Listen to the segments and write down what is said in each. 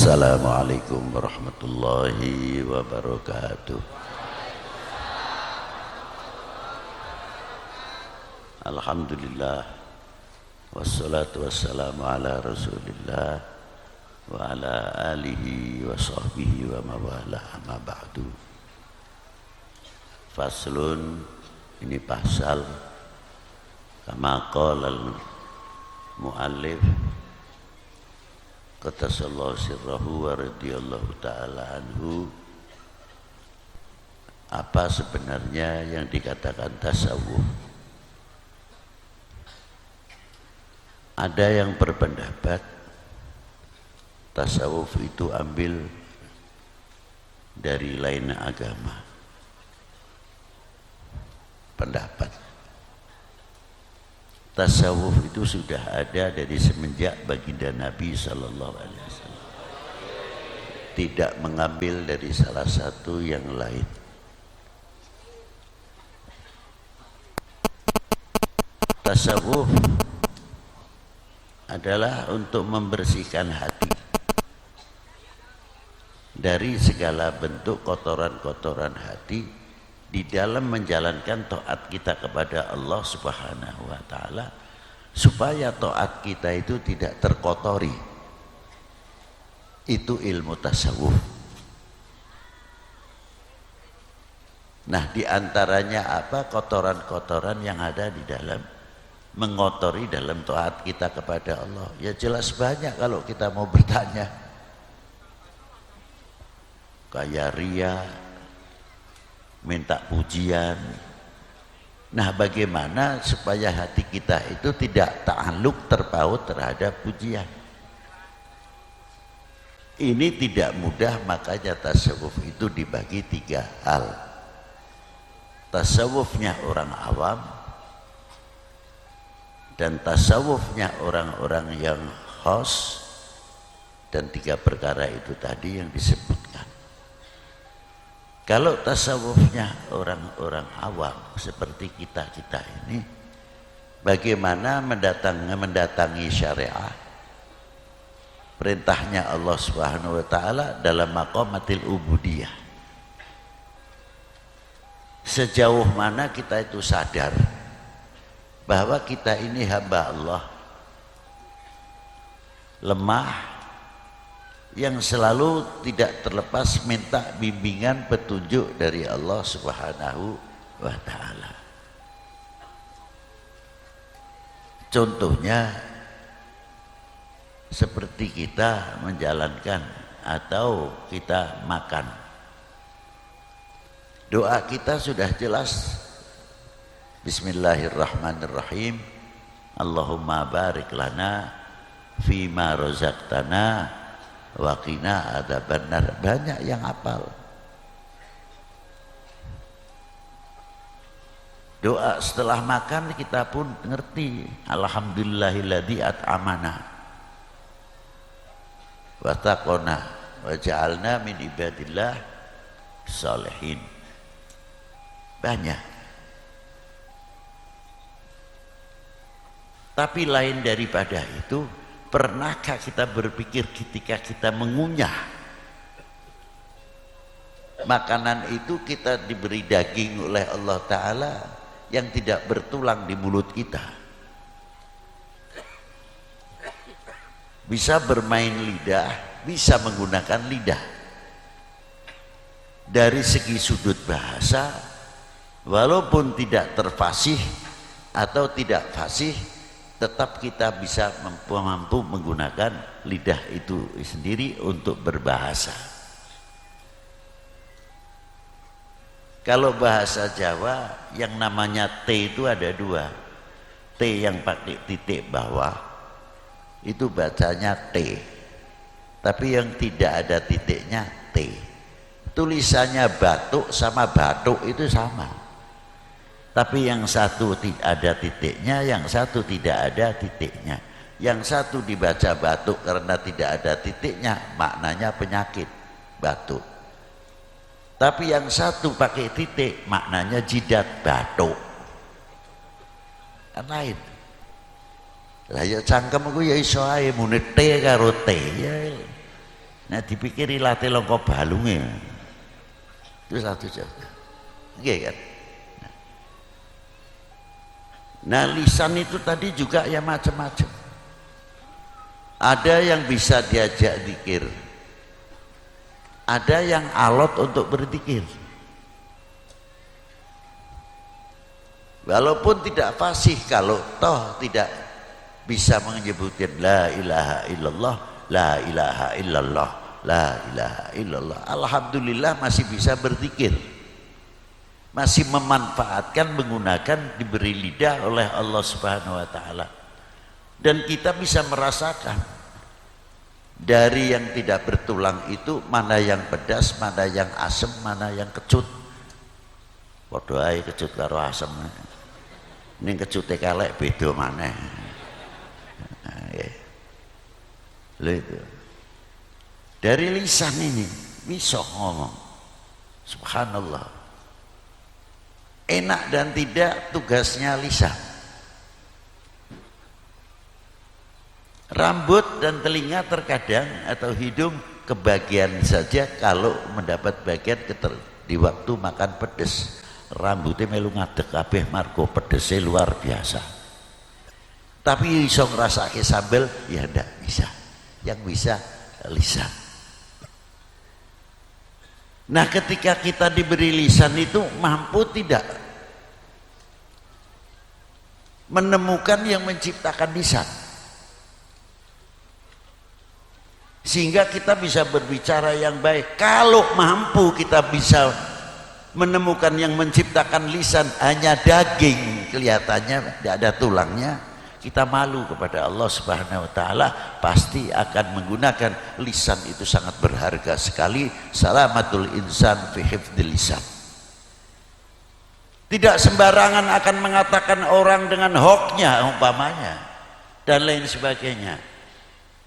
Assalamualaikum warahmatullahi wabarakatuh. Alhamdulillah, wassalatu wassalamu ala rasulillah wa ala alihi wa sahbihi wa mawalah, amma ba'du. Faslun, ini pasal kama qala al-muallif qatasallahu sirrahu wa radiyallahu ta'ala anhu. Apa sebenarnya yang dikatakan tasawuf? Ada yang berpendapat tasawuf itu ambil dari lain agama. Pendapat tasawuf itu sudah ada dari semenjak baginda Nabi Sallallahu Alaihi Wasallam. Tidak mengambil dari salah satu yang lain. Tasawuf adalah untuk membersihkan hati dari segala bentuk kotoran-kotoran hati di dalam menjalankan taat kita kepada Allah Subhanahu wa ta'ala, supaya taat kita itu tidak terkotori. Itu ilmu tasawuf. Nah, diantaranya apa? Kotoran-kotoran yang ada di dalam mengotori dalam taat kita kepada Allah. Ya jelas banyak kalau kita mau bertanya. Kayak ria, minta pujian. Nah, bagaimana supaya hati kita itu tidak ta'alluq, terpaut terhadap pujian? Ini tidak mudah, makanya tasawuf itu dibagi tiga hal. Tasawufnya orang awam, dan tasawufnya orang-orang yang khos, dan tiga perkara itu tadi yang disebutkan. Kalau tasawufnya orang-orang awam seperti kita-kita ini, bagaimana mendatangi syariah, perintahnya Allah Subhanahu wa ta'ala dalam maqamatil ubudiyah. Sejauh mana kita itu sadar bahwa kita ini hamba Allah, lemah, yang selalu tidak terlepas minta bimbingan petunjuk dari Allah Subhanahu wa ta'ala. Contohnya seperti kita menjalankan atau kita makan. Doa kita sudah jelas, Bismillahirrahmanirrahim, Allahumma barik lana fima razaqtana wa qina adzabannar. Banyak yang hafal. Doa setelah makan kita pun ngerti, alhamdulillahilladzi at'amana wa taqona wa ja'alna min ibadillah sholihin. Banyak. Tapi lain daripada itu, pernahkah kita berpikir ketika kita mengunyah makanan itu, kita diberi daging oleh Allah Ta'ala yang tidak bertulang di mulut kita, bisa bermain lidah, bisa menggunakan lidah. Dari segi sudut bahasa, walaupun tidak terfasih atau tidak fasih, tetap kita bisa mampu menggunakan lidah itu sendiri untuk berbahasa. Kalau bahasa Jawa yang namanya T itu ada dua. T yang pakai titik bawah itu bacanya T, tapi yang tidak ada titiknya T. Tulisannya batuk sama batuk itu sama, tapi yang satu tidak ada titiknya, yang satu tidak ada titiknya. Yang satu dibaca batuk karena tidak ada titiknya, maknanya penyakit batuk. Tapi yang satu pakai titik, maknanya jidat batuk. Kan lain. Lah ya cangkem aku ya iso ae muni T karo T ya. Nah dipikiri latih longko balungnya itu satu jaga. Iya kan? Nah lisan itu tadi juga ya macam-macam. Ada yang bisa diajak zikir, ada yang alot untuk berzikir. Walaupun tidak fasih, kalau toh tidak bisa menyebutkan la ilaha illallah, la ilaha illallah, la ilaha illallah, alhamdulillah masih bisa berzikir, masih memanfaatkan, menggunakan, diberi lidah oleh Allah Subhanahu wa taala. Dan kita bisa merasakan dari yang tidak bertulang itu mana yang pedas, mana yang asam, mana yang kecut. Padha ae kecut karo asem. Ning kecute kalek beda maneh. Lha itu. Dari lisan ini bisa ngomong. Subhanallah. Enak dan tidak tugasnya lisan. Rambut dan telinga terkadang atau hidung kebagian saja kalau mendapat bagian di waktu makan pedes. Rambutnya melu ngadeg kabeh margo pedesnya luar biasa. Tapi iso ngrasake sambel ya ndak bisa. Yang bisa lisan. Nah, ketika kita diberi lisan itu mampu tidak menemukan yang menciptakan lisan. Sehingga kita bisa berbicara yang baik. Kalau mampu kita bisa menemukan yang menciptakan lisan hanya daging, kelihatannya tidak ada tulangnya, kita malu kepada Allah Subhanahu wa taala, pasti akan menggunakan lisan itu sangat berharga sekali. Salamatul insan fi hifdzil lisan. Tidak sembarangan akan mengatakan orang dengan hoknya umpamanya dan lain sebagainya.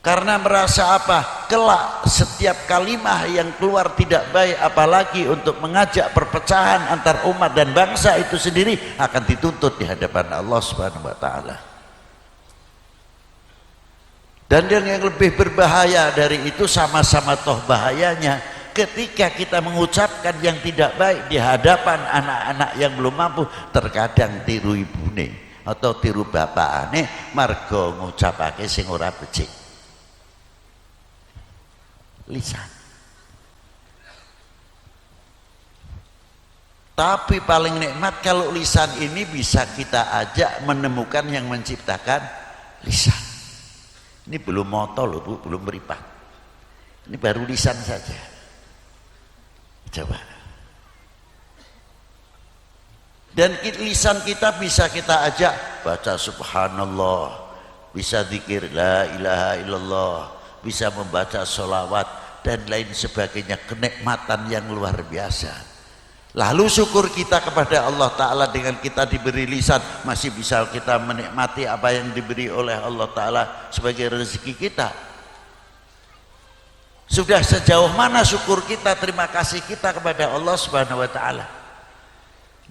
Karena merasa apa? Kelak setiap kalimah yang keluar tidak baik, apalagi untuk mengajak perpecahan antar umat dan bangsa itu sendiri, akan dituntut di hadapan Allah Subhanahu wa taala. Dan yang lebih berbahaya dari itu, sama-sama toh bahayanya, ketika kita mengucapkan yang tidak baik di hadapan anak-anak yang belum mampu, terkadang tiru ibune atau tiru bapakane margo ngucapake sing ora becik. Lisan. Tapi paling nikmat kalau lisan ini bisa kita ajak menemukan yang menciptakan lisan. Ini belum moto loh Bu, belum beripat. Ini baru lisan saja. Coba. Dan lisan kita bisa kita ajak baca subhanallah, bisa zikir la ilaha illallah, bisa membaca sholawat dan lain sebagainya, kenikmatan yang luar biasa. Lalu syukur kita kepada Allah Ta'ala dengan kita diberi lisan, masih bisa kita menikmati apa yang diberi oleh Allah Ta'ala sebagai rezeki kita. Sudah sejauh mana syukur kita, terima kasih kita kepada Allah Subhanahu wa Ta'ala.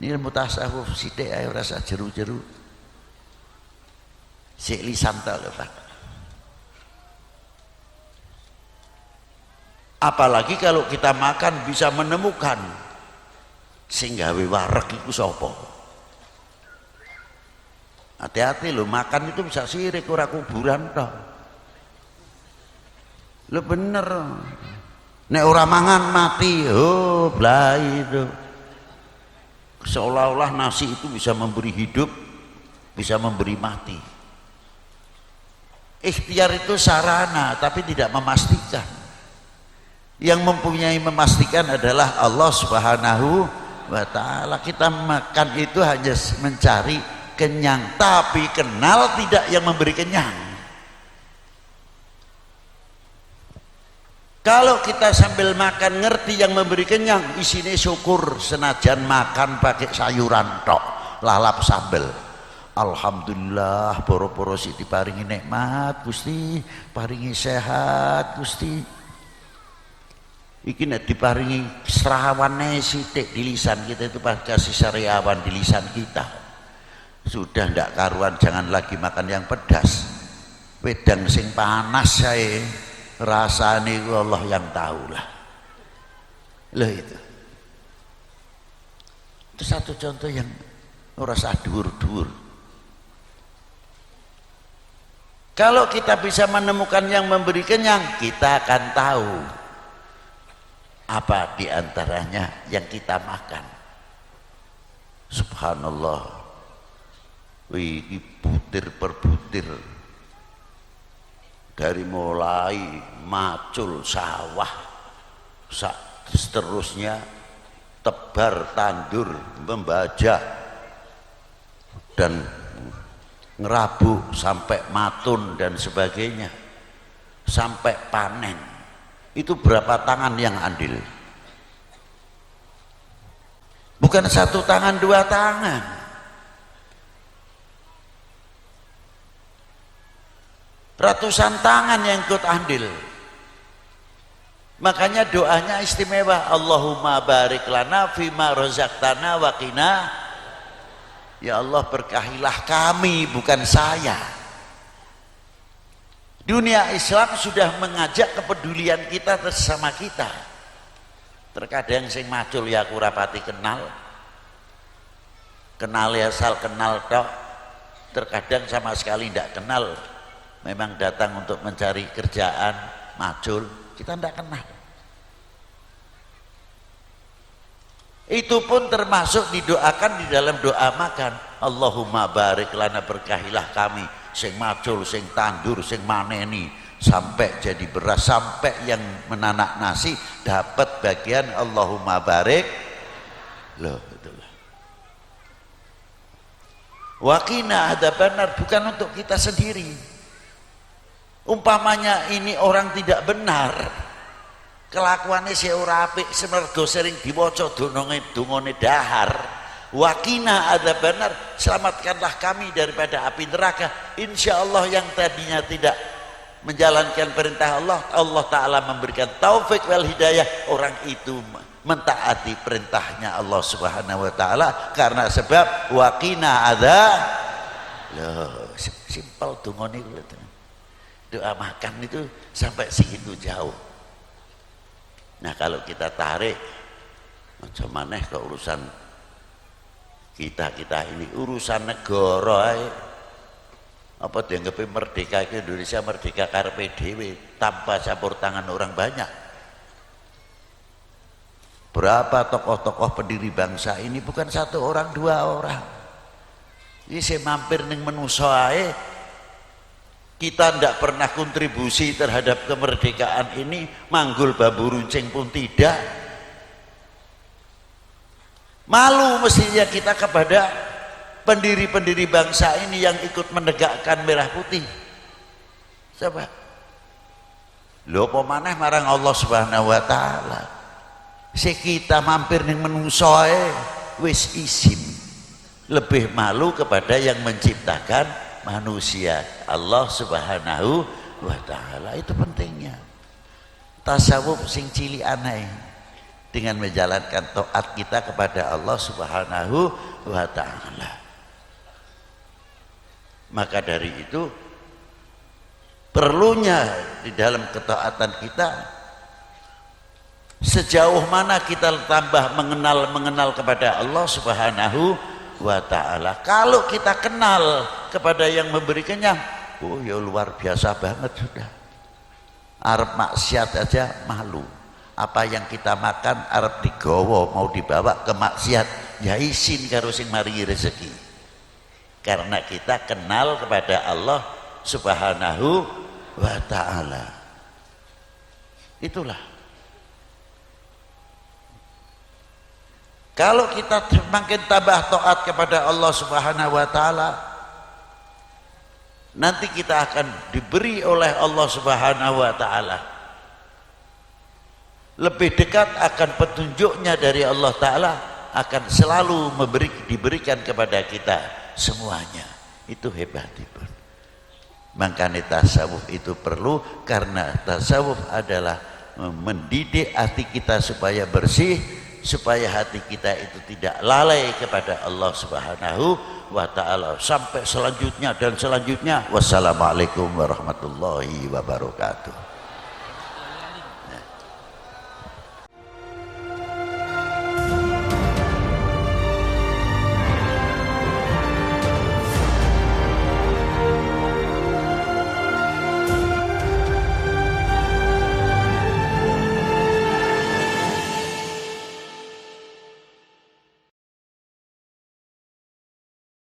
Ini ilmu tasawuf sithik ae ora sak jeru-jeru. Sik lisan ta lho Pak. Apalagi kalau kita makan bisa menemukan sing gawe wareg iku sapa. Hati-hati lho, makan itu bisa sirik, ora kuburan toh. Lho bener. Nek ora mangan mati, oh blai itu. Seolah-olah nasi itu bisa memberi hidup, bisa memberi mati. Ikhtiar itu sarana, tapi tidak memastikan. Yang mempunyai memastikan adalah Allah Subhanahu wa ta'ala. Kita makan itu hanya mencari kenyang, tapi kenal tidak yang memberi kenyang. Kalau kita sambil makan ngerti yang memberi kenyang, isinya syukur, senajan makan pakai sayuran tok, lalap sambel. Alhamdulillah, poro-poro sih diparingi nikmat Gusti, paringi sehat Gusti. Iki nek diparingi serawane sithik di lisan kita itu kasih sariawan di lisan kita. Sudah ndak karuan, jangan lagi makan yang pedas. Wedang sing panas sae rasane Allah yang tahu lah. Loh itu satu contoh yang ora usah dhuwur-dhuwur. Kalau kita bisa menemukan yang memberi kenyang, kita akan tahu apa diantaranya yang kita makan. Subhanallah, wih, butir per butir, dari mulai macul sawah, seterusnya tebar tandur, membajak, dan ngerabu sampai matun dan sebagainya, sampai panen. Itu berapa tangan yang andil? Bukan satu tangan, dua tangan. Ratusan tangan yang ikut andil. Makanya doanya istimewa, Allahumma barik lana fima razaqtana wa qina. Ya Allah, berkahilah kami, bukan saya. Dunia Islam sudah mengajak kepedulian kita bersama kita. Terkadang sing macul ya aku rapati kenal ya asal kenal tok. Terkadang sama sekali tidak kenal, memang datang untuk mencari kerjaan, macul, kita tidak kenal. Itu pun termasuk didoakan di dalam doa makan. Allahumma barik lana, berkahilah kami, sing macul, sing tandur, sing maneni, sampai jadi beras, sampai yang menanak nasi dapat bagian Allahumma barik. Loh, itulah. Waqina adzabannar, bukan untuk kita sendiri. Umpamanya ini orang tidak benar, kelakuannya si ora apik, semergo sering diwaca dungane dahar, waqina adzabannar, selamatkanlah kami daripada api neraka. Insya Allah yang tadinya tidak menjalankan perintah Allah, Allah Ta'ala memberikan taufik wal hidayah, orang itu mentaati perintahnya Allah Subhanahu wa Ta'ala, karena sebab waqina adzab. Loh, simpel dungane doa makan itu sampai segitu jauh. Nah, kalau kita tarik macam mana ke urusan kita ini, urusan negara, apa dianggap merdeka ke Indonesia, merdeka karepe dhewe tanpa campur tangan orang banyak. Berapa tokoh-tokoh pendiri bangsa ini, bukan satu orang, dua orang. Ini saya mampir ning manusa ae, kita tidak pernah kontribusi terhadap kemerdekaan ini, manggul bambu runcing pun tidak. Malu mestinya kita kepada pendiri-pendiri bangsa ini yang ikut menegakkan merah putih. Coba lho, apa maneh marang Allah Subhanahu wa Ta'ala. Kita mampir ning menungso wis izin, lebih malu kepada yang menciptakan manusia, Allah Subhanahu wa Ta'ala. Itu pentingnya tasawuf sing cilik aneh, dengan menjalankan taat kita kepada Allah Subhanahu wa Ta'ala. Maka dari itu perlunya di dalam ketaatan kita, sejauh mana kita tambah mengenal kepada Allah Subhanahu wa Ta'ala. Kalau kita kenal kepada yang memberi kenyang, oh ya luar biasa banget sudah. Arep maksiat aja malu. Apa yang kita makan arep digawa, mau dibawa ke maksiat, ya isin karo sing maringi rezeki. Karena kita kenal kepada Allah Subhanahu wa Ta'ala. Itulah. Kalau kita semakin tambah taat kepada Allah Subhanahu wa Ta'ala, nanti kita akan diberi oleh Allah Subhanahu wa Ta'ala, lebih dekat akan petunjuknya dari Allah Ta'ala, akan selalu diberikan kepada kita semuanya. Itu hebat itu. Makanya tasawuf itu perlu, karena tasawuf adalah mendidik hati kita supaya bersih, supaya hati kita itu tidak lalai kepada Allah Subhanahu wa Ta'ala. Sampai selanjutnya dan selanjutnya. Wassalamualaikum warahmatullahi wabarakatuh.